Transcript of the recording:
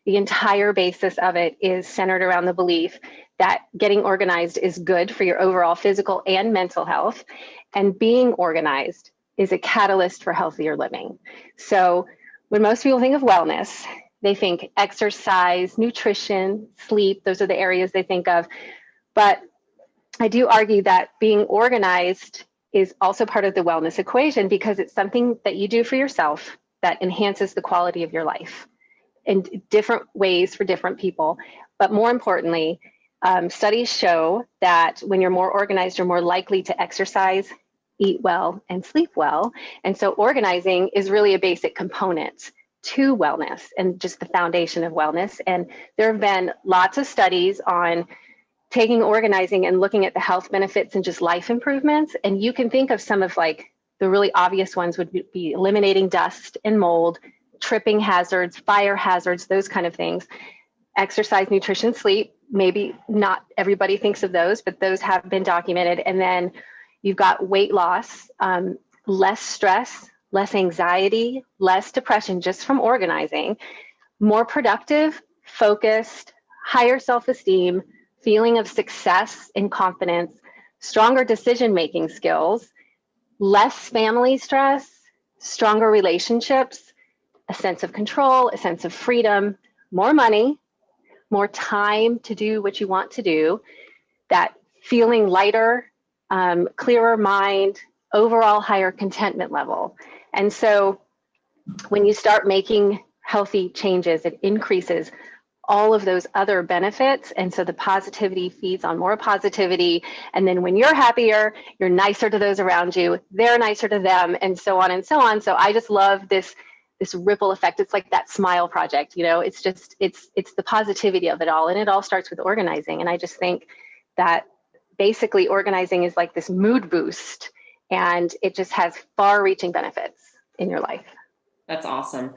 The entire basis of it is centered around the belief that getting organized is good for your overall physical and mental health, and being organized is a catalyst for healthier living. So when most people think of wellness, they think exercise, nutrition, sleep, those are the areas they think of. But I do argue that being organized is also part of the wellness equation, because it's something that you do for yourself that enhances the quality of your life in different ways for different people. But more importantly, studies show that when you're more organized, you're more likely to exercise, eat well, and sleep well. And so organizing is really a basic component to wellness and just the foundation of wellness. And there have been lots of studies on taking organizing and looking at the health benefits and just life improvements. And you can think of some of like the really obvious ones would be eliminating dust and mold, tripping hazards, fire hazards, those kind of things. Exercise, nutrition, sleep, maybe not everybody thinks of those, but those have been documented. And then you've got weight loss, less stress, less anxiety, less depression just from organizing, more productive, focused, higher self-esteem, feeling of success and confidence, stronger decision-making skills, less family stress, stronger relationships, a sense of control, a sense of freedom, more money, more time to do what you want to do, that feeling lighter, clearer mind, overall higher contentment level. And so when you start making healthy changes, it increases all of those other benefits. And so the positivity feeds on more positivity. And then when you're happier, you're nicer to those around you, they're nicer to them, and so on and so on. So I just love this ripple effect. It's like that smile project, you know, it's just, it's the positivity of it all. And it all starts with organizing. And I just think that basically organizing is like this mood boost, and it just has far reaching benefits in your life. That's awesome.